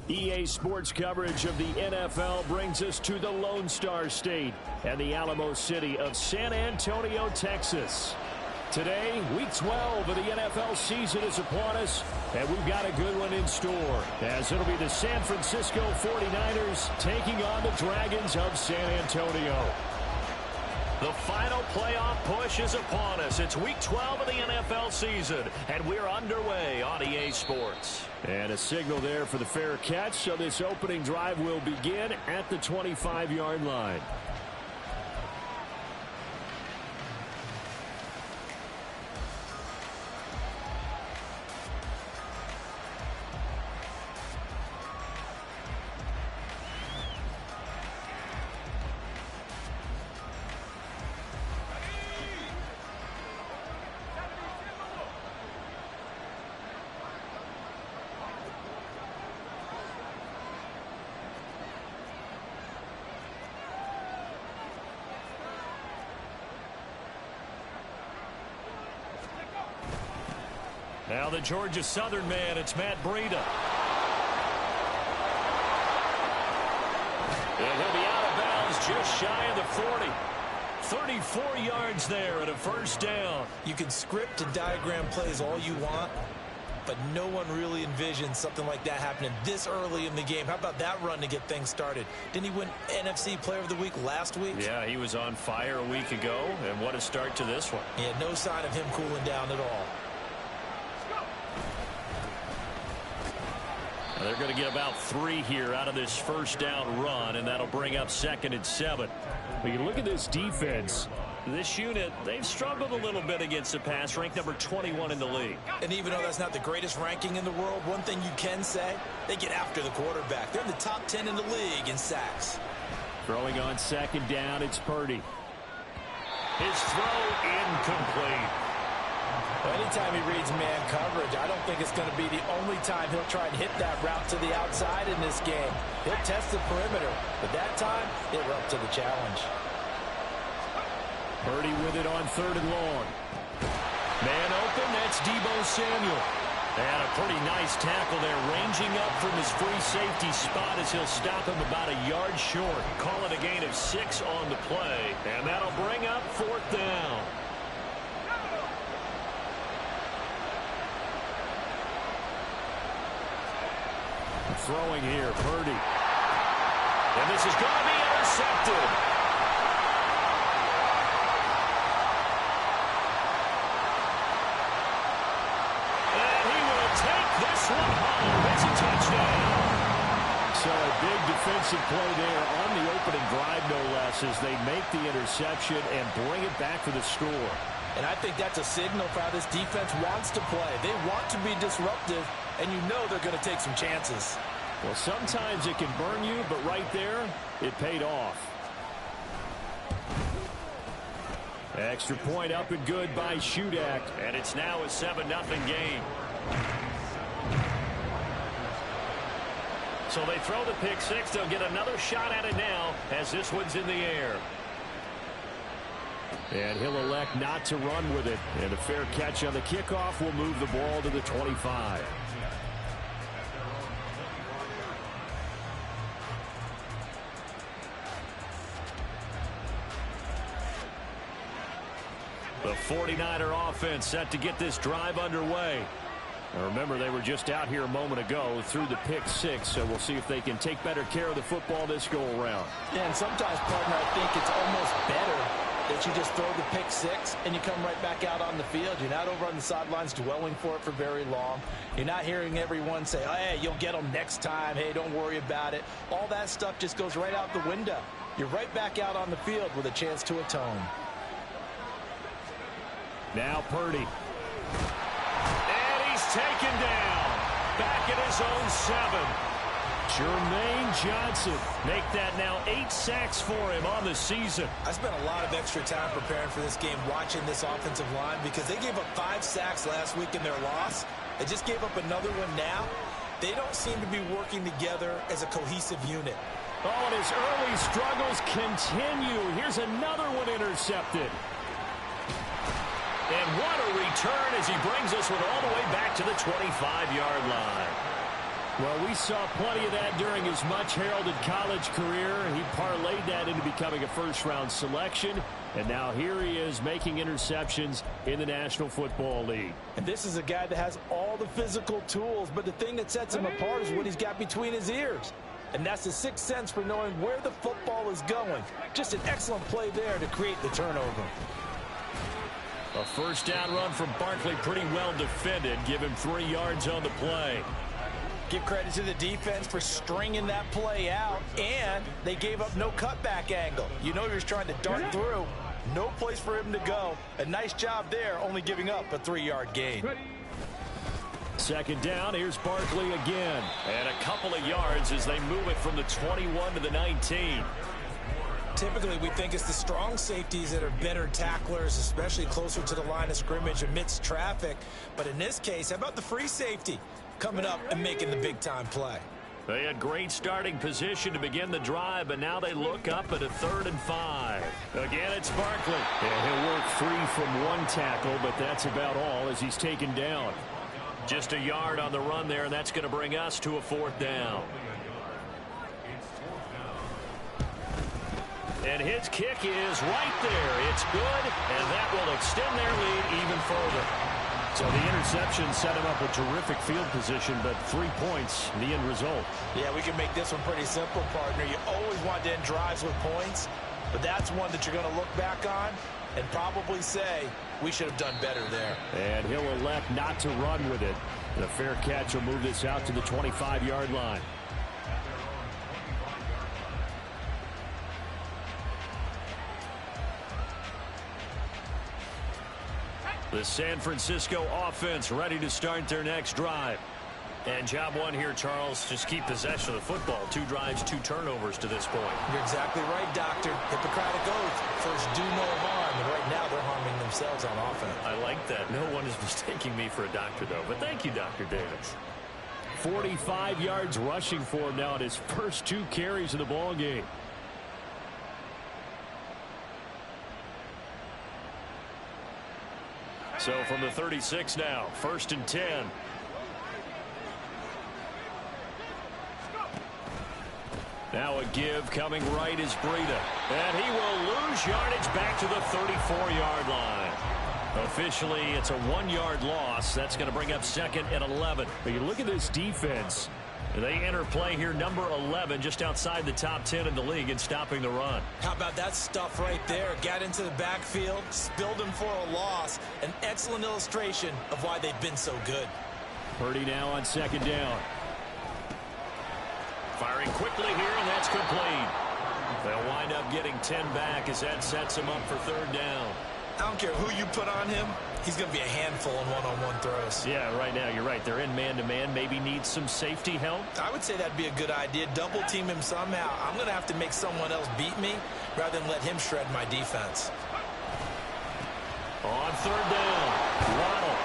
EA Sports coverage of the NFL brings us to the Lone Star State and the Alamo City of San Antonio, Texas. Today, Week 12 of the NFL season is upon us, and we've got a good one in store, as it'll be the San Francisco 49ers taking on the Dragons of San Antonio. The final playoff push is upon us. It's Week 12 of the NFL season, and we're underway on EA Sports. And a signal there for the fair catch, so this opening drive will begin at the 25-yard line. Now the Georgia Southern man, it's Matt Breida. And he'll be out of bounds just shy of the 40. 34 yards there and a first down. You can script and diagram plays all you want, but no one really envisions something like that happening this early in the game. How about that run to get things started? Didn't he win NFC Player of the Week last week? Yeah, he was on fire a week ago, and what a start to this one. Yeah, no sign of him cooling down at all. They're going to get about 3 here out of this first down run, and that'll bring up 2nd and 7. When you look at this defense, this unit, they've struggled a little bit against the pass, ranked number 21 in the league. And even though that's not the greatest ranking in the world, one thing you can say, they get after the quarterback. They're in the top 10 in the league in sacks. Throwing on 2nd down, it's Purdy. His throw incomplete. Anytime he reads man coverage, I don't think it's going to be the only time he'll try and hit that route to the outside in this game. He'll test the perimeter, but that time, they were up to the challenge. Purdy with it on 3rd and long. Man open, that's Deebo Samuel. And a pretty nice tackle there, ranging up from his free safety spot as he'll stop him about a yard short. Call it a gain of 6 on the play, and that'll bring up 4th down. Throwing here, Purdy. And this is going to be intercepted. And he will take this one home. It's a touchdown. So a big defensive play there on the opening drive, no less, as they make the interception and bring it back for the score. And I think that's a signal for how this defense wants to play. They want to be disruptive, and you know they're going to take some chances. Well, sometimes it can burn you, but right there, it paid off. Extra point up and good by Shudak. And it's now a 7-0 game. So they throw the pick 6. They'll get another shot at it now as this one's in the air. And he'll elect not to run with it. And a fair catch on the kickoff will move the ball to the 25. The 49er offense set to get this drive underway. Now remember, they were just out here a moment ago through the pick 6, so we'll see if they can take better care of the football this go-around. Yeah, and sometimes, partner, I think it's almost better that you just throw the pick 6 and you come right back out on the field. You're not over on the sidelines dwelling for it for very long. You're not hearing everyone say, oh, hey, you'll get them next time. Hey, don't worry about it. All that stuff just goes right out the window. You're right back out on the field with a chance to atone. Now Purdy. And he's taken down. Back at his own 7. Jermaine Johnson. Make that now 8 sacks for him on the season. I spent a lot of extra time preparing for this game, watching this offensive line, because they gave up 5 sacks last week in their loss. They just gave up another one now. They don't seem to be working together as a cohesive unit. Oh, and his early struggles continue. Here's another one intercepted. And what a return as he brings us with all the way back to the 25-yard line. Well, we saw plenty of that during his much-heralded college career. He parlayed that into becoming a first-round selection, and now here he is making interceptions in the National Football League. And this is a guy that has all the physical tools, but the thing that sets him apart is what he's got between his ears. And that's the sixth sense for knowing where the football is going. Just an excellent play there to create the turnover. A first down run from Barkley, pretty well defended. Give him 3 yards on the play. Give credit to the defense for stringing that play out, and they gave up no cutback angle. You know he was trying to dart through. No place for him to go. A nice job there, only giving up a 3-yard gain. Second down, here's Barkley again. And a couple of yards as they move it from the 21 to the 19. Typically, we think it's the strong safeties that are better tacklers, especially closer to the line of scrimmage amidst traffic. But in this case, how about the free safety coming up and making the big-time play? They had great starting position to begin the drive, but now they look up at a 3rd and 5. Again, it's Barkley. Yeah, he'll work free from one tackle, but that's about all as he's taken down. Just a yard on the run there, and that's going to bring us to a 4th down. And his kick is right there. It's good, and that will extend their lead even further. So the interception set him up a terrific field position, but 3 points, the end result. Yeah, we can make this one pretty simple, partner. You always want to end drives with points, but that's one that you're going to look back on and probably say, we should have done better there. And he'll elect not to run with it. And a fair catch will move this out to the 25-yard line. The San Francisco offense ready to start their next drive. And job one here, Charles, just keep possession of the football. 2 drives, 2 turnovers to this point. You're exactly right, Doctor. Hippocratic oath. First, do no harm. And right now, they're harming themselves on offense. I like that. No one is mistaking me for a doctor, though. But thank you, Dr. Davis. 45 yards rushing for him now at his first 2 carries of the ball game. So from the 36 now, 1st and 10. Now a give coming right is Breida. And he will lose yardage back to the 34-yard line. Officially, it's a 1-yard loss. That's going to bring up 2nd and 11. But you look at this defense. They enter play here, number 11, just outside the top 10 in the league in stopping the run. How about that stuff right there? Got into the backfield, spilled him for a loss. An excellent illustration of why they've been so good. Purdy now on 2nd down. Firing quickly here, and that's complete. They'll wind up getting 10 back as that sets them up for 3rd down. I don't care who you put on him. He's going to be a handful in one-on-one throws. Yeah, right now, you're right. They're in man-to-man. Maybe need some safety help. I would say that'd be a good idea. Double team him somehow. I'm going to have to make someone else beat me rather than let him shred my defense. On 3rd down, Waddle.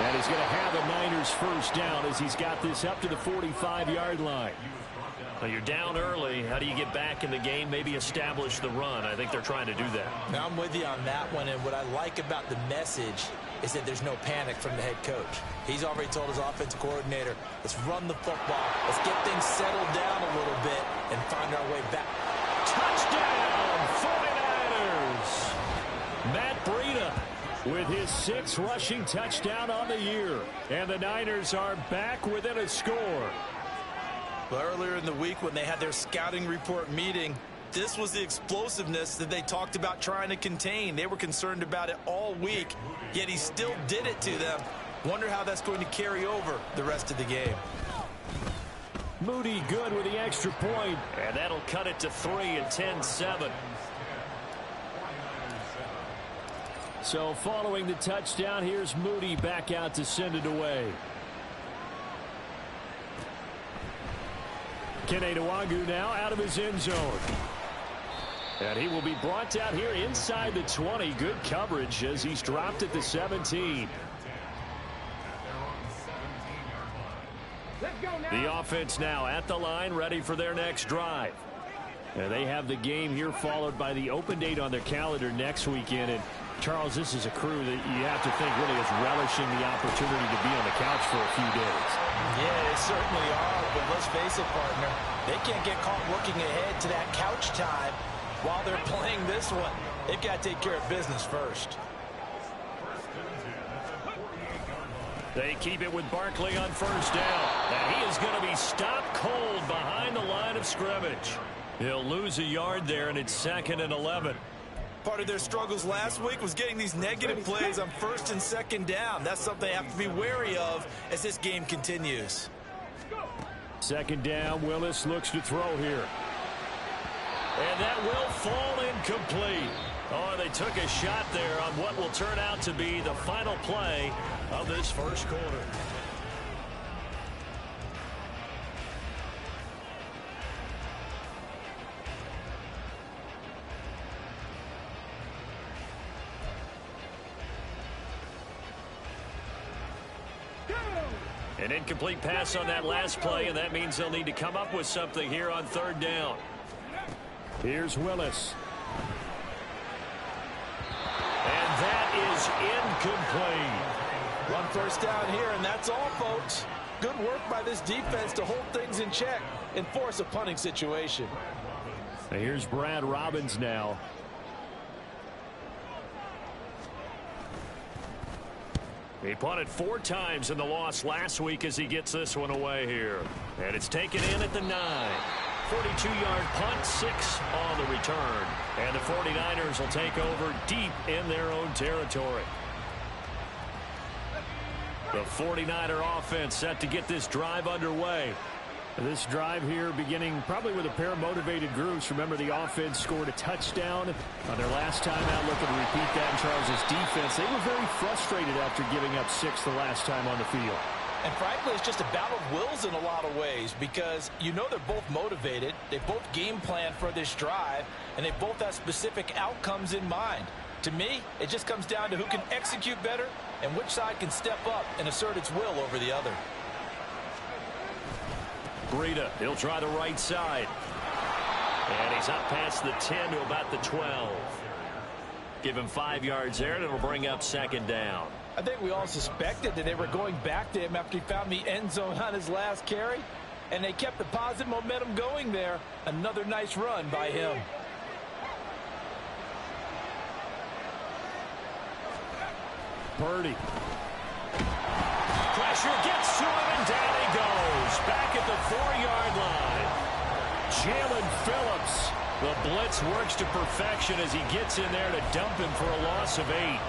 And he's going to have the Niners first down as he's got this up to the 45-yard line. Well, you're down early. How do you get back in the game? Maybe establish the run. I think they're trying to do that. Now I'm with you on that one, and what I like about the message is that there's no panic from the head coach. He's already told his offensive coordinator, let's run the football. Let's get things settled down a little bit and find our way back. Touchdown, 49ers! Matt Breida with his 6th rushing touchdown on the year. And the Niners are back within a score. Well, earlier in the week when they had their scouting report meeting, this was the explosiveness that they talked about trying to contain. They were concerned about it all week, yet he still did it to them. Wonder how that's going to carry over the rest of the game. Moody good with the extra point. And that'll cut it to 3 and 10-7. So following the touchdown, here's Moody back out to send it away. Kene Nwangwu now out of his end zone. And he will be brought down here inside the 20. Good coverage as he's dropped at the 17. The offense now at the line, ready for their next drive. And they have the game here followed by the open date on their calendar next weekend. And Charles, this is a crew that you have to think really is relishing the opportunity to be on the couch for a few days. Yeah, they certainly are, but let's face it, partner. They can't get caught looking ahead to that couch time while they're playing this one. They've got to take care of business first. They keep it with Barkley on first down. And he is going to be stopped cold behind the line of scrimmage. He'll lose a yard there, and it's 2nd and 11. Part of their struggles last week was getting these negative plays on 1st and 2nd down. That's something they have to be wary of as this game continues. 2nd down, Willis looks to throw here. And that will fall incomplete. Oh, they took a shot there on what will turn out to be the final play of this first quarter. An incomplete pass on that last play, and that means they'll need to come up with something here on 3rd down. Here's Willis. And that is incomplete. Run first down here, and that's all, folks. Good work by this defense to hold things in check and force a punting situation. And here's Brad Robbins now. He punted 4 times in the loss last week as he gets this one away here. And it's taken in at the 9. 42-yard punt, 6 on the return. And the 49ers will take over deep in their own territory. The 49er offense set to get this drive underway. This drive here beginning probably with a pair of motivated groups. Remember, the offense scored a touchdown on their last time out. Looking to repeat that in Charles' defense. They were very frustrated after giving up 6 the last time on the field. And frankly, it's just a battle of wills in a lot of ways because you know they're both motivated. They both game plan for this drive, and they both have specific outcomes in mind. To me, it just comes down to who can execute better and which side can step up and assert its will over the other. Breida, he'll try the right side. And he's up past the 10 to about the 12. Give him 5 yards there, and it'll bring up 2nd down. I think we all suspected that they were going back to him after he found the end zone on his last carry. And they kept the positive momentum going there. Another nice run by him. Purdy. Pressure gets to him, and down he goes. Back at the 4-yard line. Jalen Phillips. The blitz works to perfection as he gets in there to dump him for a loss of 8.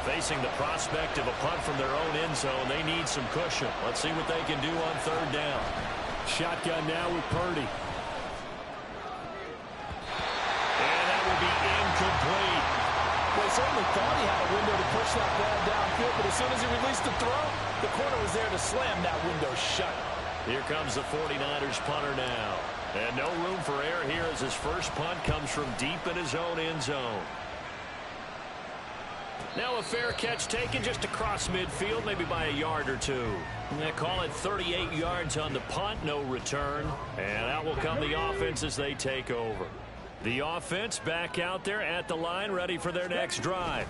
Facing the prospect of a punt from their own end zone, they need some cushion. Let's see what they can do on 3rd down. Shotgun now with Purdy. And that will be incomplete. Well, he certainly thought he had a window to push that ball downfield, but as soon as he released the throw, the corner was there to slam that window shut. Here comes the 49ers punter now. And no room for error here as his first punt comes from deep in his own end zone. Now a fair catch taken just across midfield, maybe by a yard or 2. They call it 38 yards on the punt, no return. And out will come the offense as they take over. The offense back out there at the line, ready for their next drive.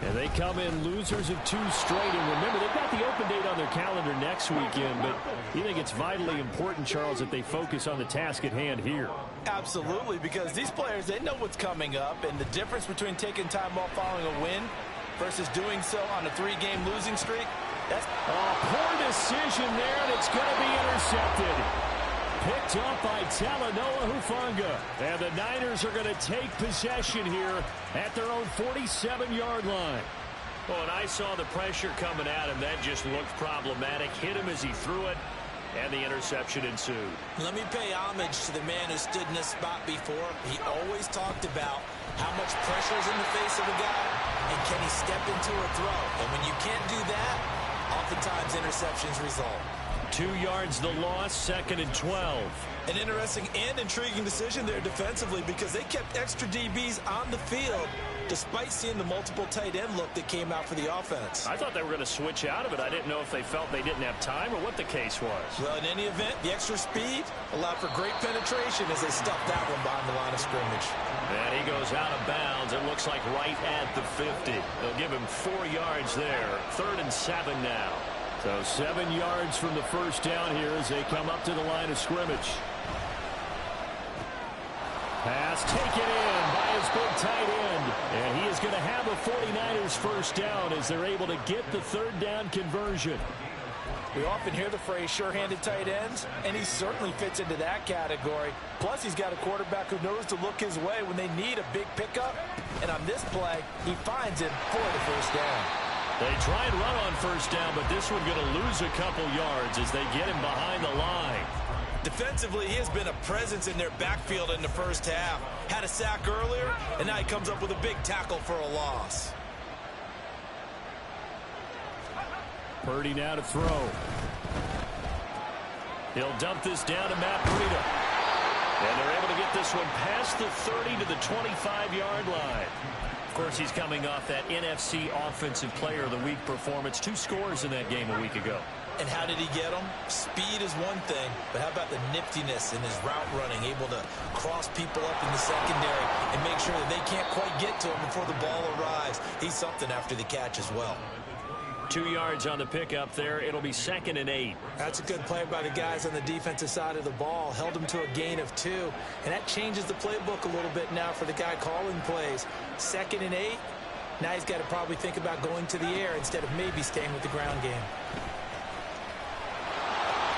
And they come in losers of 2 straight. And remember, they've got the open date on their calendar next weekend. But you think it's vitally important, Charles, that they focus on the task at hand here? Absolutely, because these players, they know what's coming up. And the difference between taking time off following a win versus doing so on a 3-game losing streak, that's... Oh, poor decision there, and it's going to be intercepted. Picked up by Talanoa Hufanga. And the Niners are going to take possession here at their own 47-yard line. Oh, and I saw the pressure coming at him. That just looked problematic. Hit him as he threw it, and the interception ensued. Let me pay homage to the man who stood in this spot before. He always talked about how much pressure is in the face of a guy, and can he step into a throw. And when you can't do that, oftentimes interceptions result. 2 yards the loss, 2nd and 12. An interesting and intriguing decision there defensively because they kept extra DBs on the field despite seeing the multiple tight end look that came out for the offense. I thought they were going to switch out of it. I didn't know if they felt they didn't have time or what the case was. Well, in any event, the extra speed allowed for great penetration as they stuffed that one behind the line of scrimmage. And he goes out of bounds. It looks like right at the 50. They'll give him 4 yards there. 3rd and 7 now. So 7 yards from the first down here as they come up to the line of scrimmage. Pass taken in by his big tight end. And he is going to have a 49ers first down as they're able to get the 3rd down conversion. We often hear the phrase sure-handed tight ends, and he certainly fits into that category. Plus, he's got a quarterback who knows to look his way when they need a big pickup. And on this play, he finds him for the first down. They try and run on first down, but this one going to lose a couple yards as they get him behind the line. Defensively, he has been a presence in their backfield in the first half. Had a sack earlier, and now he comes up with a big tackle for a loss. Purdy now to throw. He'll dump this down to Matt Breida. And they're able to get this one past the 30 to the 25-yard line. Of course, he's coming off that NFC Offensive Player of the Week performance. 2 scores in that game a week ago. And how did he get them? Speed is one thing, but how about the niftiness in his route running, able to cross people up in the secondary and make sure that they can't quite get to him before the ball arrives. He's something after the catch as well. 2 yards on the pickup there. It'll be 2nd and 8. That's a good play by the guys on the defensive side of the ball. Held him to a gain of 2. And that changes the playbook a little bit now for the guy calling plays. 2nd and 8. Now he's got to probably think about going to the air instead of maybe staying with the ground game.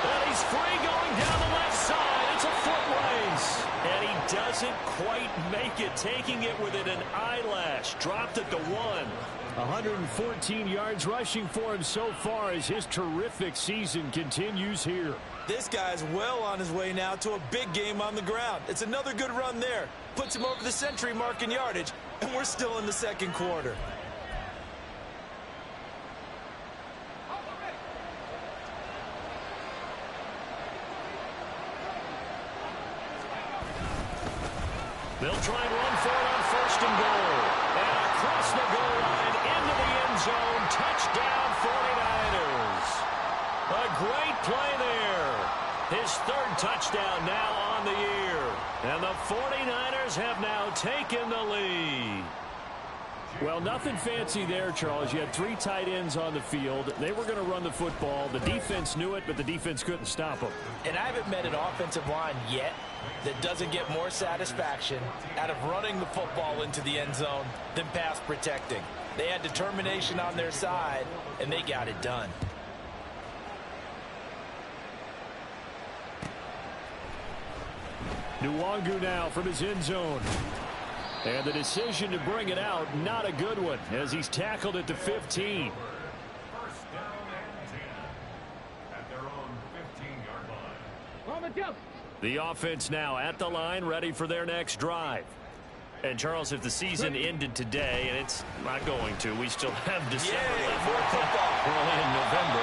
And he's free going down the left side. It's a foot race. And he doesn't quite make it, taking it within an eyelash. Dropped at the 1. 114 yards rushing for him so far as his terrific season continues here. This guy's well on his way now to a big game on the ground. It's another good run there. Puts him over the century mark in yardage, and we're still in the 2nd quarter. They'll try and run for it on 1st and goal. And across the goal line into the end zone. Touchdown 49ers. A great play there. His 3rd touchdown now on the year. And the 49ers have now taken the lead. Well, nothing fancy there, Charles. You had 3 tight ends on the field. They were going to run the football. The defense knew it, but the defense couldn't stop them. And I haven't met an offensive line yet that doesn't get more satisfaction out of running the football into the end zone than pass protecting. They had determination on their side, and they got it done. Nwangu now from his end zone. And the decision to bring it out, not a good one, as he's tackled at the 15. First down and 10 at their own 15-yard line. The offense now at the line, ready for their next drive. And, Charles, if the season ended today, and it's not going to, we still have December left. We're only in November.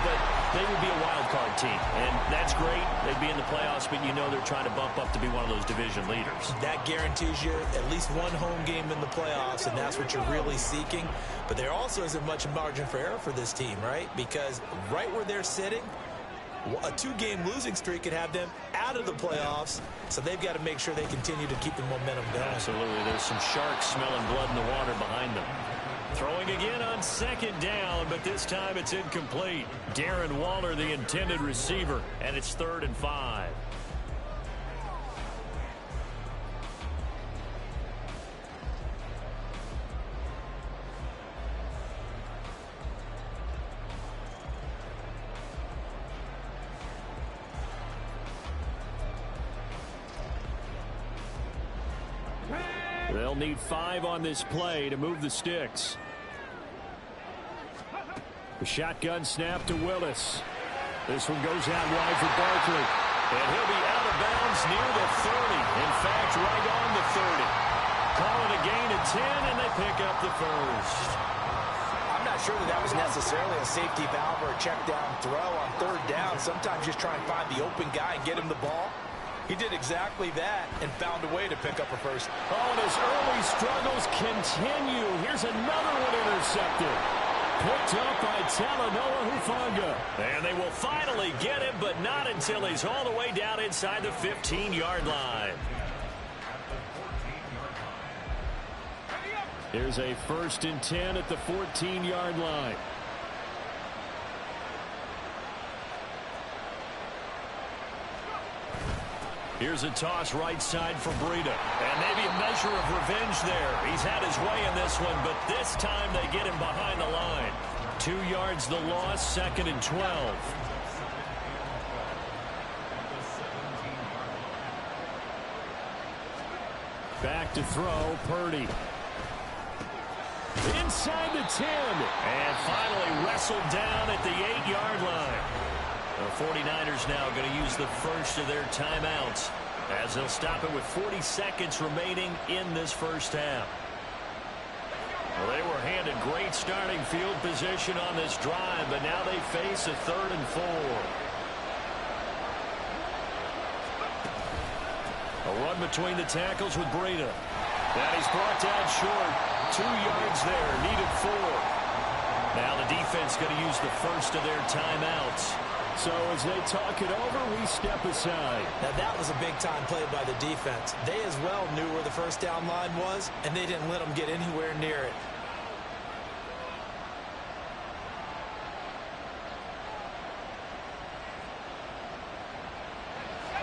But they would be a wild card team, and that's great. They'd be in the playoffs, but you know they're trying to bump up to be one of those division leaders. That guarantees you at least one home game in the playoffs, and that's what you're really seeking. But there also isn't much margin for error for this team, right? Because right where they're sitting, a 2-game losing streak could have them out of the playoffs, so they've got to make sure they continue to keep the momentum going. Absolutely. There's some sharks smelling blood in the water behind them. Throwing again on 2nd down, but this time it's incomplete. Darren Waller, the intended receiver, and it's 3rd and 5. They'll need 5 on this play to move the sticks. The shotgun snap to Willis. This one goes out wide for Barkley. And he'll be out of bounds near the 30. In fact, right on the 30. Call it a gain of 10, and they pick up the first. I'm not sure that was necessarily a safety valve or a check down throw on 3rd down. Sometimes just try and find the open guy and get him the ball. He did exactly that and found a way to pick up a first. Oh, and his early struggles continue. Here's another one intercepted. Picked up by Talanoa Hufanga. And they will finally get him, but not until he's all the way down inside the 15-yard line. Here's a 1st and 10 at the 14-yard line. Here's a toss right side for Breida. And maybe a measure of revenge there. He's had his way in this one, but this time they get him behind the line. 2 yards the loss, 2nd and 12. Back to throw, Purdy. Inside the 10. And finally wrestled down at the 8-yard line. The 49ers now going to use the first of their timeouts as they'll stop it with 40 seconds remaining in this first half. Well, they were handed great starting field position on this drive, but now they face a 3rd and 4. A run between the tackles with Breida. And he's brought down short. 2 yards there, needed 4. Now the defense going to use the first of their timeouts. So as they talk it over, we step aside. Now that was a big-time play by the defense. They as well knew where the first down line was, and they didn't let them get anywhere near it.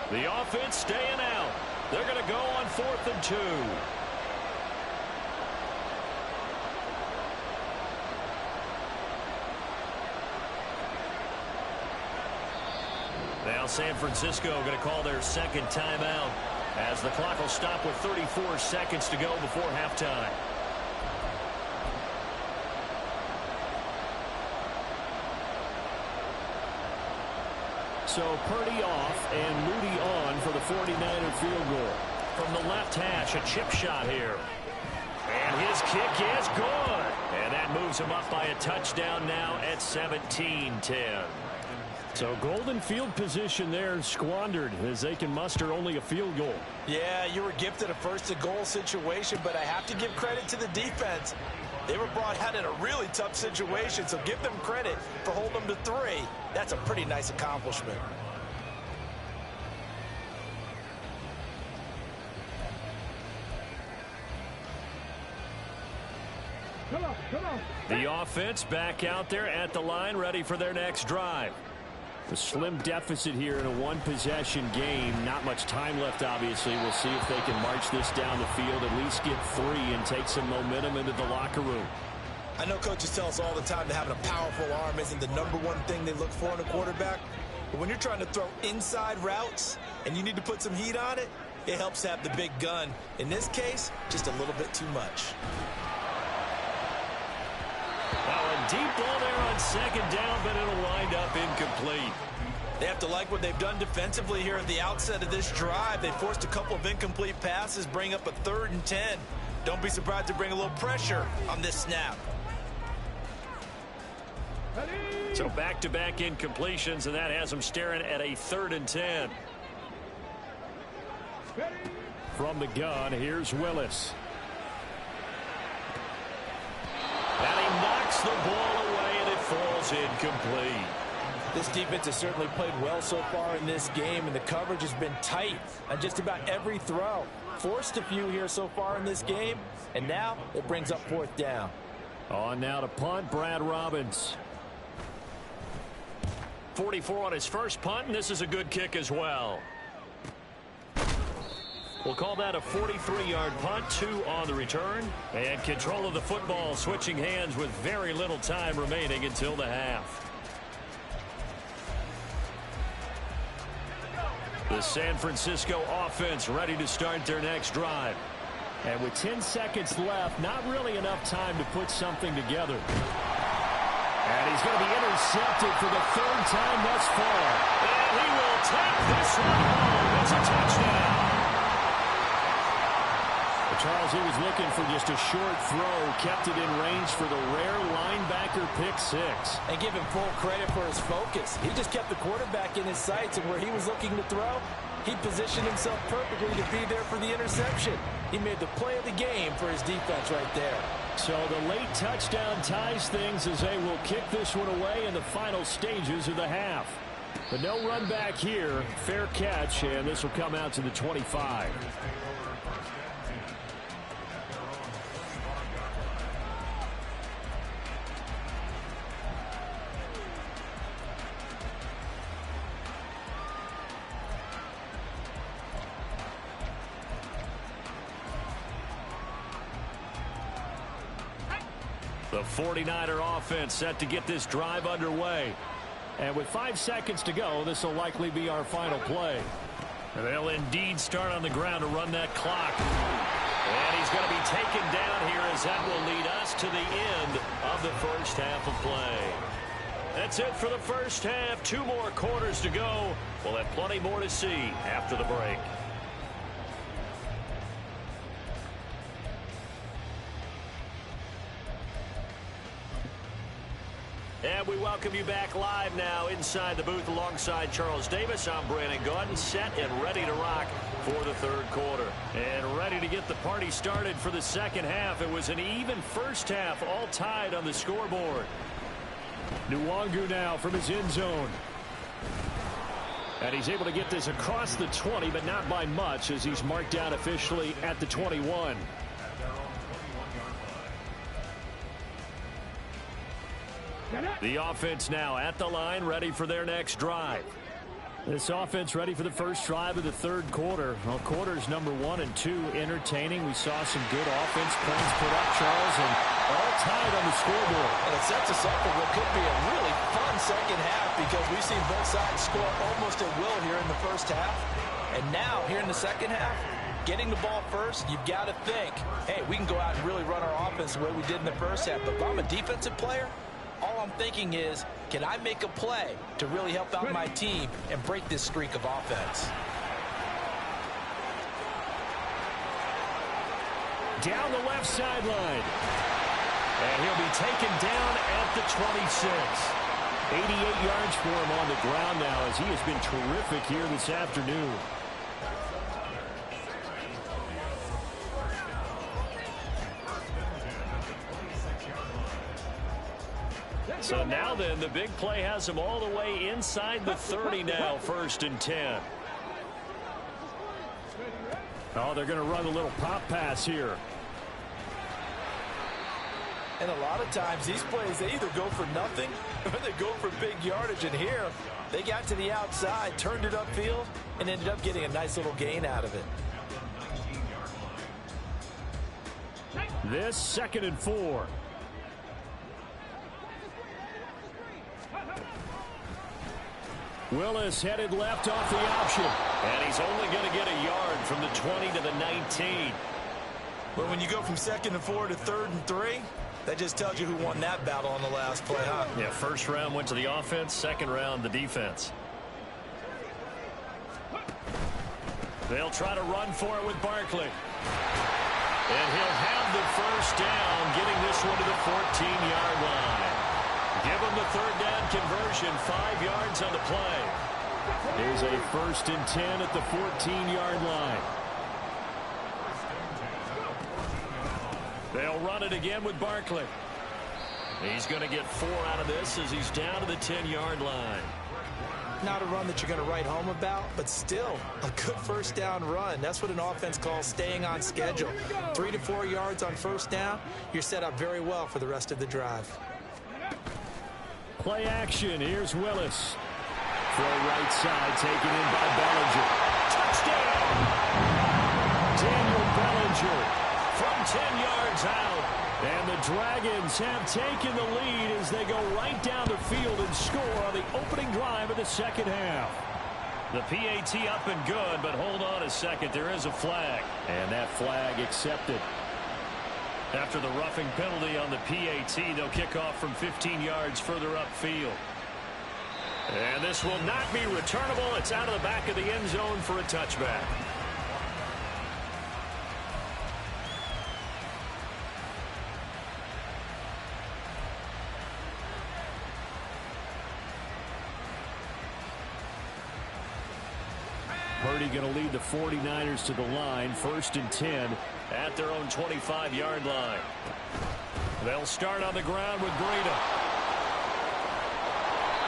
The offense staying out. They're going to go on 4th and 2. Now San Francisco going to call their 2nd timeout as the clock will stop with 34 seconds to go before halftime. So Purdy off and Moody on for the 49er field goal. From the left hash, a chip shot here. And his kick is good. And that moves him up by a touchdown now at 17-10. So golden field position there squandered as they can muster only a field goal. Yeah, you were gifted a 1st and goal situation, but I have to give credit to the defense. They were brought out in a really tough situation, so give them credit for holding them to 3. That's a pretty nice accomplishment. The offense back out there at the line, ready for their next drive. A slim deficit here in a one-possession game. Not much time left, obviously. We'll see if they can march this down the field, at least get 3 and take some momentum into the locker room. I know coaches tell us all the time that having a powerful arm isn't the #1 thing they look for in a quarterback. But when you're trying to throw inside routes and you need to put some heat on it, it helps have the big gun. In this case, just a little bit too much. Now a deep ball there on 2nd down, but it'll wind up incomplete. They have to like what they've done defensively here at the outset of this drive. They forced a couple of incomplete passes, bring up a 3rd and 10. Don't be surprised to bring a little pressure on this snap. So back-to-back incompletions, and that has them staring at a 3rd and 10. From the gun, here's Willis. And he knocks the ball away, and it falls incomplete. This defense has certainly played well so far in this game, and the coverage has been tight on just about every throw. Forced a few here so far in this game, and now it brings up 4th down. On now to punt, Brad Robbins. 44 on his first punt, and this is a good kick as well. We'll call that a 43-yard punt, 2 on the return. And control of the football switching hands with very little time remaining until the half. The San Francisco offense ready to start their next drive. And with 10 seconds left, not really enough time to put something together. And he's going to be intercepted for the 3rd time thus far. And he will take this one home. It's a touchdown. Charles, he was looking for just a short throw, kept it in range for the rare linebacker pick 6. And give him full credit for his focus. He just kept the quarterback in his sights, and where he was looking to throw, He positioned himself perfectly to be there for the interception. He made the play of the game for his defense right there. So the late touchdown ties things as they will kick this one away in the final stages of the half. But no run back here. Fair catch, and this will come out to the 25. The 49er offense set to get this drive underway. And with 5 seconds to go, this will likely be our final play. And they'll indeed start on the ground to run that clock. And he's going to be taken down here as that will lead us to the end of the first half of play. That's it for the first half. 2 more quarters to go. We'll have plenty more to see after the break. And we welcome you back live now inside the booth alongside Charles Davis. I'm Brandon Gaudin, set and ready to rock for the third quarter. And ready to get the party started for the second half. It was an even first half, all tied on the scoreboard. Nwangu now from his end zone. And he's able to get this across the 20, but not by much as he's marked down officially at the 21. The offense now at the line, ready for their next drive. This offense ready for the first drive of the third quarter. Well, quarters number 1 and 2 entertaining. We saw some good offense points put up, Charles, and all tied on the scoreboard. And it sets us up for what could be a really fun second half because we've seen both sides score almost at will here in the first half. And now, here in the second half, getting the ball first, you've got to think, hey, we can go out and really run our offense the way we did in the first half. But if I'm a defensive player, all I'm thinking is, can I make a play to really help out my team and break this streak of offense? Down the left sideline. And he'll be taken down at the 26. 88 yards for him on the ground now as he has been terrific here this afternoon. So now then, the big play has him all the way inside the 30 now, 1st and 10. Oh, they're going to run a little pop pass here. And a lot of times these plays, they either go for nothing or they go for big yardage. And here, they got to the outside, turned it upfield, and ended up getting a nice little gain out of it. This 2nd and 4. Willis headed left off the option. And he's only going to get a yard from the 20 to the 19. But when you go from 2nd and 4 to 3rd and 3, that just tells you who won that battle on the last play, huh? Yeah, first round went to the offense, second round the defense. They'll try to run for it with Barkley. And he'll have the first down, getting this one to the 14-yard line. Give him the 3rd down conversion, 5 yards on the play. Here's a 1st and 10 at the 14-yard line. They'll run it again with Barkley. He's going to get 4 out of this as he's down to the 10-yard line. Not a run that you're going to write home about, but still a good first down run. That's what an offense calls staying on schedule. 3 to 4 yards on first down, you're set up very well for the rest of the drive. Play action. Here's Willis. Throw right side, taken in by Bellinger. Touchdown! Daniel Bellinger From 10 yards out. And the Dragons have taken the lead as they go right down the field and score on the opening drive of the second half. The PAT up and good, but hold on a second. There is a flag. And that flag accepted. After the roughing penalty on the PAT, they'll kick off from 15 yards further upfield. And this will not be returnable. It's out of the back of the end zone for a touchback. Purdy going to lead the 49ers to the line, 1st and 10 at their own 25-yard line. They'll start on the ground with Breida.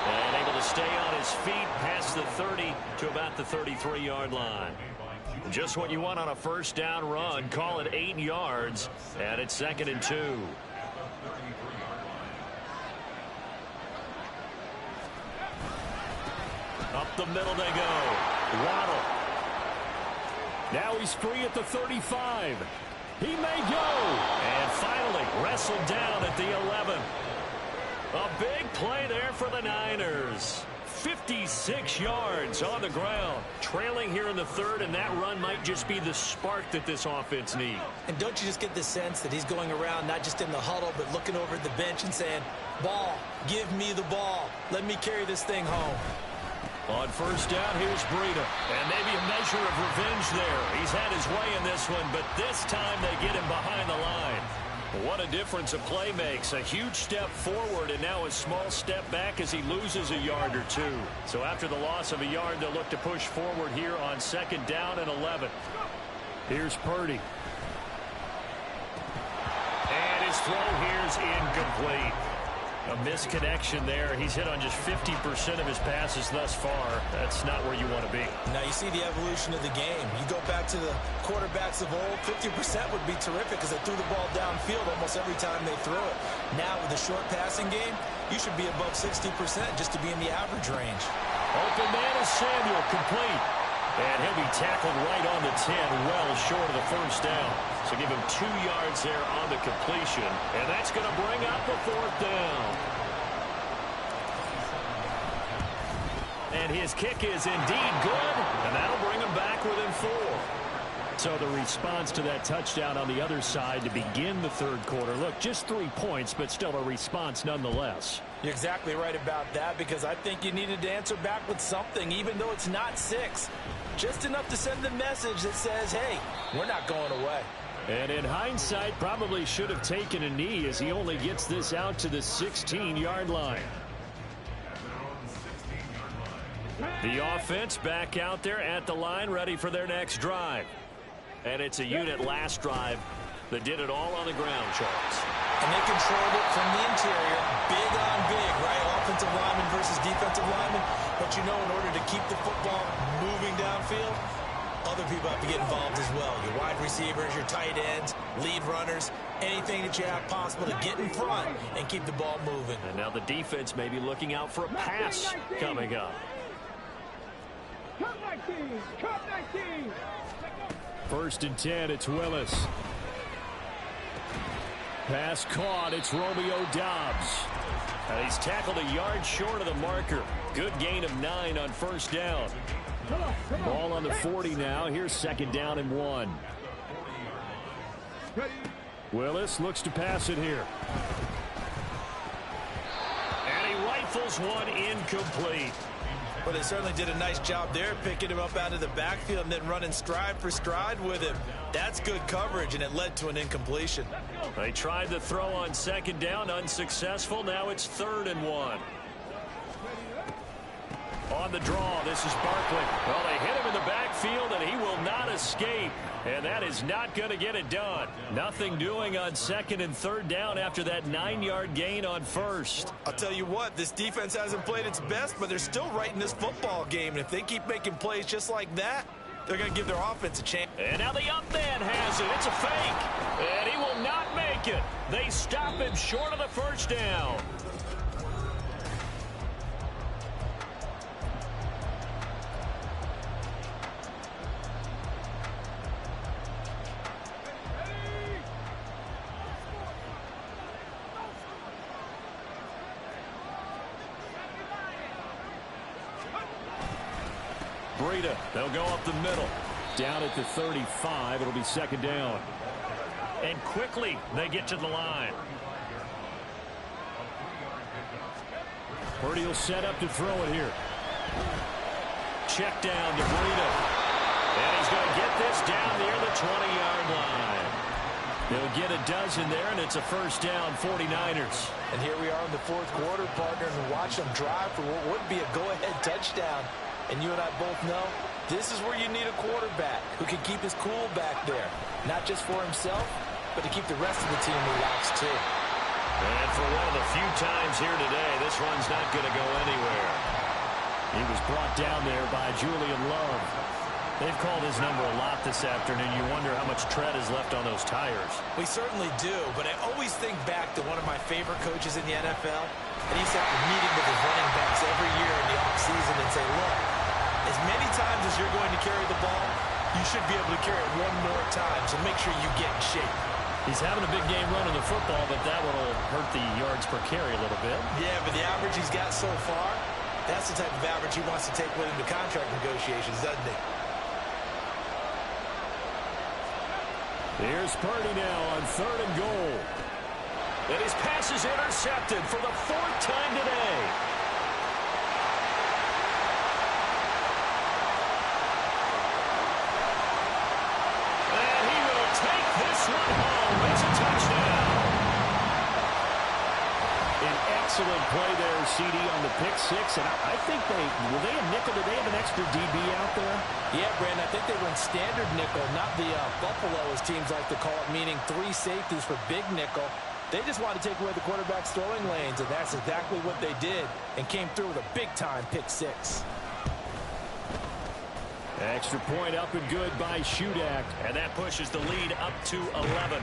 And able to stay on his feet past the 30 to about the 33-yard line. Just what you want on a first down run. Call it 8 yards, and it's 2nd and 2. Up the middle they go. Waddle. Now he's free at the 35. He may go. And finally wrestled down at the 11. A big play there for the Niners. 56 yards on the ground. Trailing here in the 3rd, and that run might just be the spark that this offense needs. And don't you just get the sense that he's going around not just in the huddle, but looking over at the bench and saying, ball, give me the ball. Let me carry this thing home. On first down, here's Breida. And maybe a measure of revenge there. He's had his way in this one, but this time they get him behind the line. What a difference a play makes. A huge step forward and now a small step back as he loses a yard or 2. So after the loss of a yard, they'll look to push forward here on 2nd down and 11. Here's Purdy. And his throw here's incomplete. A misconnection there. He's hit on just 50% of his passes thus far. That's not where you want to be. Now you see the evolution of the game. You go back to the quarterbacks of old, 50% would be terrific because they threw the ball downfield almost every time they threw it. Now with the short passing game, you should be above 60% just to be in the average range. Open man is Samuel, complete. And he'll be tackled right on the 10, well short of the first down. So give him 2 yards there on the completion. And that's going to bring up the 4th down. And his kick is indeed good. And that'll bring him back within 4. So the response to that touchdown on the other side to begin the 3rd quarter. Look, just 3 points, but still a response nonetheless. You're exactly right about that because I think you needed to answer back with something, even though it's not 6. Just enough to send the message that says, hey, we're not going away. And in hindsight, probably should have taken a knee as he only gets this out to the 16-yard line. The offense back out there at the line, ready for their next drive. And it's a unit last drive that did it all on the ground, Charles. And they controlled it from the interior, big on big, right? Offensive lineman versus defensive lineman. But you know, in order to keep the football moving downfield, other people have to get involved as well. Your wide receivers, your tight ends, lead runners, anything that you have possible to get in front and keep the ball moving. And now the defense may be looking out for a pass coming up. Cut 19! Cut 19! 1st and 10, it's Willis. Pass caught, it's Romeo Doubs. And he's tackled a yard short of the marker. Good gain of 9 on first down. Ball on the 40 now. Here's 2nd down and 1. Willis looks to pass it here. And he rifles one incomplete. Well, they certainly did a nice job there, picking him up out of the backfield and then running stride for stride with him. That's good coverage, and it led to an incompletion. They tried the throw on 2nd down, unsuccessful. Now it's 3rd and 1. On the draw, this is Barkley. Well, they hit him in the backfield, and he will not escape. And that is not going to get it done. Nothing doing on 2nd and 3rd down after that 9-yard gain on 1st. I'll tell you what, this defense hasn't played its best, but they're still right in this football game. And if they keep making plays just like that, they're going to give their offense a chance. And now the up man has it. It's a fake. And he will not make it. They stop him short of the first down. Breida, they'll go up the middle. Down at the 35, it'll be 2nd down. And quickly they get to the line. Purdy will set up to throw it here. Check down to Breida. And he's going to get this down near the 20-yard line. They'll get a dozen there, and it's a first down, 49ers. And here we are in the 4th quarter, partner, and watch them drive for what would be a go-ahead touchdown. And you and I both know This is where you need a quarterback who can keep his cool back there. Not just for himself, but to keep the rest of the team relaxed too. And for one of the few times here today, this run's not going to go anywhere. He was brought down there by Julian Love. They've called his number a lot this afternoon. You wonder how much tread is left on those tires. We certainly do, but I always think back to one of my favorite coaches in the NFL. And he used to have a meeting with his running backs every year in the offseason and say, look, as many times as you're going to carry the ball, you should be able to carry it one more time, so make sure you get in shape. He's having a big game running the football, but that one will hurt the yards per carry a little bit. Yeah, but the average he's got so far, that's the type of average he wants to take with him to contract negotiations, doesn't he? Here's Purdy now on 3rd and goal. And his pass is intercepted for the 4th time today. And he will take this one home. It's a touchdown. An excellent play there, CD, on the pick six. And I think were they a nickel? Did they have an extra DB out there? Yeah, Brandon, I think they run standard nickel, not the Buffalo, as teams like to call it, meaning 3 safeties for big nickel. They just want to take away the quarterback's throwing lanes, and that's exactly what they did and came through with a big-time pick six. Extra point up and good by Shudak. And that pushes the lead up to 11.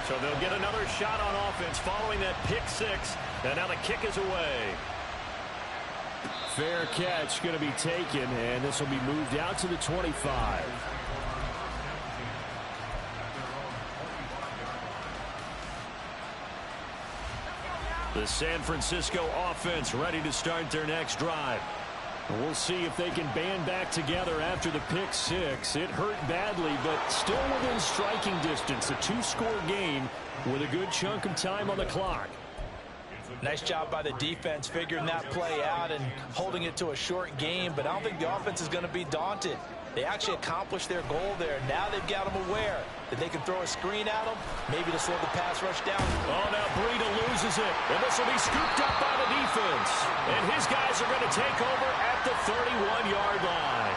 So they'll get another shot on offense following that pick six. And now the kick is away. Fair catch going to be taken, and this will be moved out to the 25. The San Francisco offense ready to start their next drive. We'll see if they can band back together after the pick six. It hurt badly, but still within striking distance. A 2-score game with a good chunk of time on the clock. Nice job by the defense figuring that play out and holding it to a short game, but I don't think the offense is going to be daunted. They actually accomplished their goal there. Now they've got them aware that they can throw a screen at them, maybe to slow the pass rush down. Oh, now Breida loses it, and this will be scooped up by the defense. And his guys are going to take over at the 31-yard line.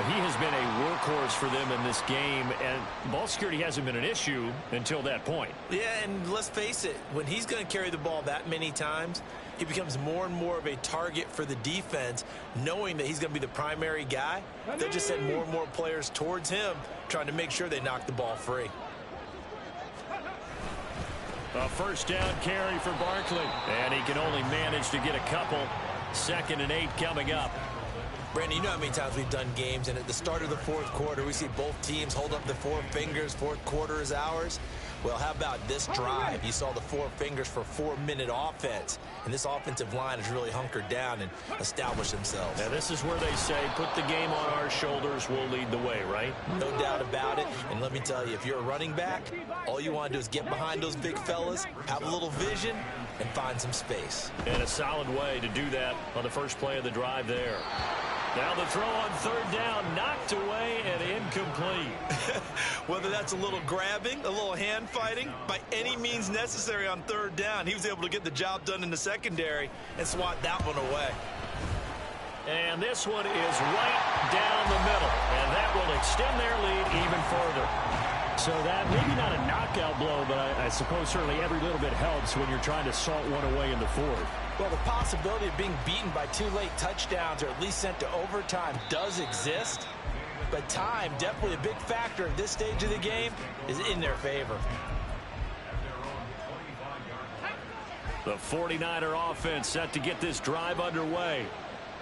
He has been a workhorse for them in this game, and ball security hasn't been an issue until that point. Yeah, and let's face it, when he's going to carry the ball that many times, he becomes more and more of a target for the defense, knowing that he's going to be the primary guy. They'll just send more and more players towards him, trying to make sure they knock the ball free. A first down carry for Barkley, and he can only manage to get a couple. 2nd and 8 coming up. Brandon, you know how many times we've done games, and at the start of the 4th quarter, we see both teams hold up the 4 fingers, 4th quarter is ours. Well, how about this drive? You saw the 4 fingers for 4-minute offense, and this offensive line has really hunkered down and established themselves. Now, this is where they say, put the game on our shoulders, we'll lead the way, right? No doubt about it, and let me tell you, if you're a running back, all you want to do is get behind those big fellas, have a little vision, and find some space. And a solid way to do that on the first play of the drive there. Now the throw on 3rd down, knocked away and incomplete. Whether that's a little grabbing, a little hand fighting, by any means necessary on 3rd down, he was able to get the job done in the secondary and swat that one away. And this one is right down the middle, and that will extend their lead even further. So that, maybe not a knockout blow, but I suppose certainly every little bit helps when you're trying to salt one away in the 4th. Well, the possibility of being beaten by 2 late touchdowns or at least sent to overtime does exist. But time, definitely a big factor at this stage of the game, is in their favor. The 49er offense set to get this drive underway.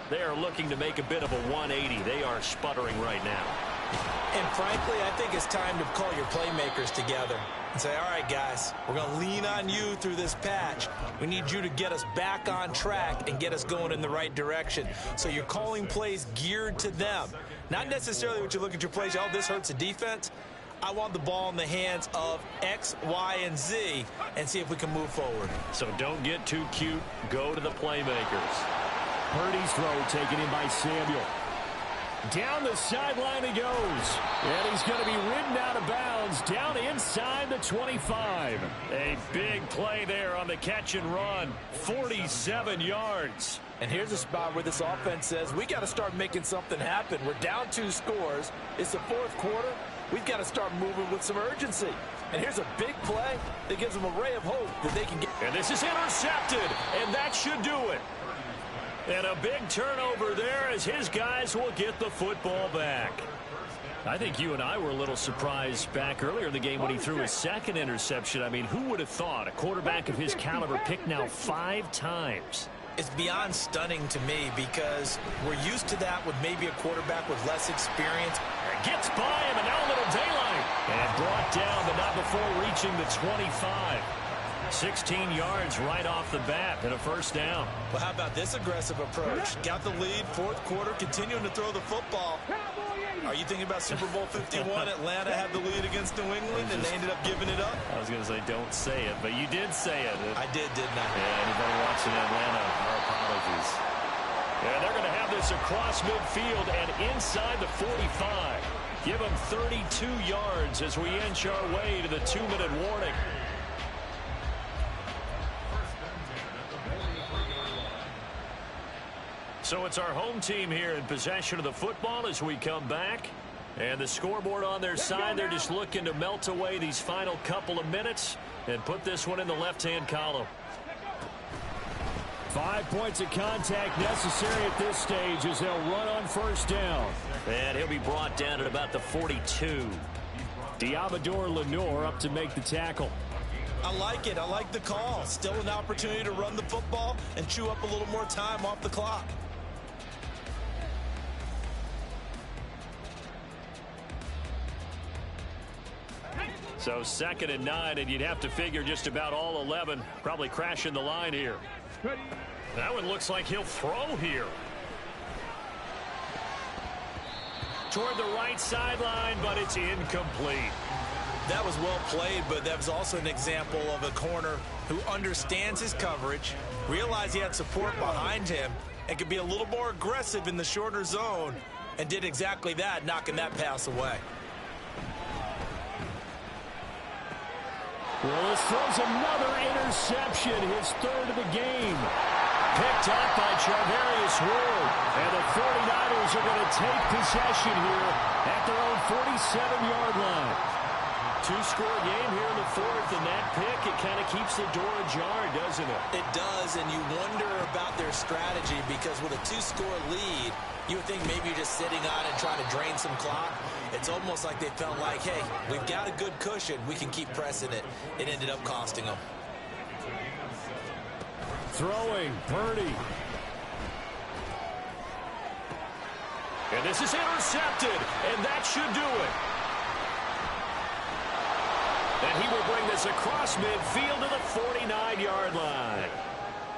They are looking to make a bit of a 180. They are sputtering right now. And frankly, I think it's time to call your playmakers together and say, all right, guys, we're going to lean on you through this patch. We need you to get us back on track and get us going in the right direction. So you're calling plays geared to them. Not necessarily what you look at your plays, oh, this hurts the defense. I want the ball in the hands of X, Y, and Z and see if we can move forward. So don't get too cute. Go to the playmakers. Purdy's throw taken in by Samuel. Down the sideline he goes. And he's going to be ridden out of bounds down inside the 25. A big play there on the catch and run. 47 yards. And here's a spot where this offense says, we got to start making something happen. We're down 2 scores. It's the 4th quarter. We've got to start moving with some urgency. And here's a big play that gives them a ray of hope that they can get. And this is intercepted, and that should do it. And a big turnover there as his guys will get the football back. I think you and I were a little surprised back earlier in the game when he threw his second interception. I mean, who would have thought a quarterback of his caliber picked now 5 times? It's beyond stunning to me because we're used to that with maybe a quarterback with less experience. Gets by him, and now a little daylight. And brought down, but not before reaching the 25. 16 yards right off the bat and a first down. Well, how about this aggressive approach? Got the lead, 4th quarter, continuing to throw the football. Are you thinking about Super Bowl 51? Atlanta had the lead against New England, and they ended up giving it up? I was going to say don't say it, but you did say it. I did, didn't I? Yeah, anybody watching Atlanta, our apologies. And they're going to have this across midfield and inside the 45. Give them 32 yards as we inch our way to the 2-minute warning. So it's our home team here in possession of the football as we come back. And the scoreboard on their side, they're just looking to melt away these final couple of minutes and put this one in the left-hand column. 5 points of contact necessary at this stage as they'll run on first down. And he'll be brought down at about the 42. Diabador Lenore up to make the tackle. I like it. I like the call. Still an opportunity to run the football and chew up a little more time off the clock. So 2nd and 9, and you'd have to figure just about all 11 probably crashing the line here. That one looks like he'll throw here. Toward the right sideline, but it's incomplete. That was well played, but that was also an example of a corner who understands his coverage, realized he had support behind him, and could be a little more aggressive in the shorter zone, and did exactly that, knocking that pass away. Willis throws another interception, his 3rd of the game. Picked up by Charvarius Ward. And the 49ers are going to take possession here at their own 47-yard line. 2-score game here in the 4th, and that pick, it kind of keeps the door ajar, doesn't it? It does, and you wonder about their strategy because with a 2-score lead, you would think maybe you're just sitting on it trying to drain some clock. It's almost like they felt like, hey, we've got a good cushion. We can keep pressing it. It ended up costing them. Throwing, Purdy. And this is intercepted, and that should do it. And he will bring this across midfield to the 49-yard line.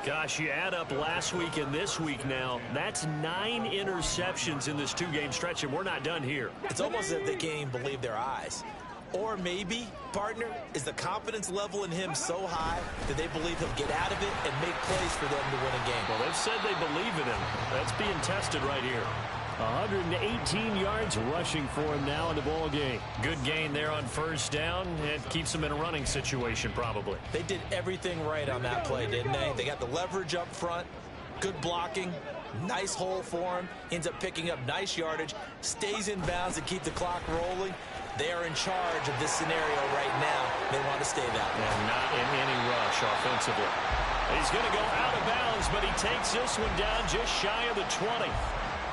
Gosh, you add up last week and this week now, that's 9 interceptions in this 2-game stretch, and we're not done here. It's almost as if they can't even believe their eyes. Or maybe, partner, is the confidence level in him so high that they believe he'll get out of it and make plays for them to win a game. Well, they've said they believe in him. That's being tested right here. 118 yards rushing for him now in the ball game. Good gain there on first down. It keeps him in a running situation probably. They did everything right on that play, didn't they? They got the leverage up front, good blocking, nice hole for him, ends up picking up nice yardage, stays in bounds to keep the clock rolling. They are in charge of this scenario right now. They want to stay that way. And not in any rush offensively. He's going to go out of bounds, but he takes this one down just shy of the 20.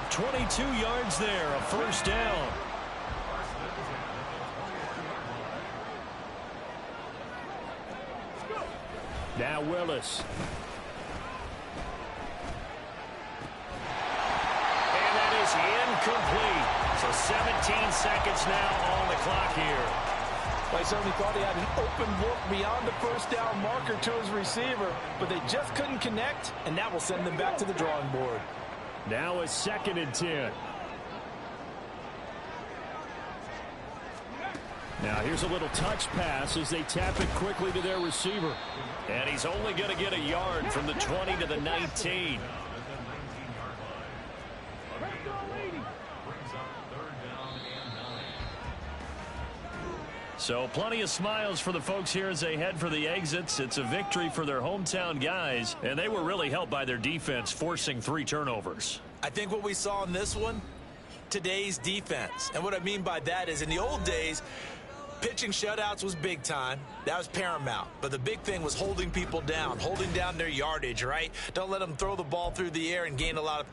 22 yards there, a first down. Now Willis. And that is incomplete. So 17 seconds now on the clock here. Well, he certainly thought he had an open look beyond the first down marker to his receiver, but they just couldn't connect, and that will send them back to the drawing board. Now a 2nd and 10. Now here's a little touch pass as they tap it quickly to their receiver. And he's only going to get a yard from the 20 to the 19. So plenty of smiles for the folks here as they head for the exits. It's a victory for their hometown guys, and they were really helped by their defense, forcing 3 turnovers. I think what we saw in this one, today's defense. And what I mean by that is in the old days, pitching shutouts was big time. That was paramount. But the big thing was holding people down, holding down their yardage, right? Don't let them throw the ball through the air and gain a lot of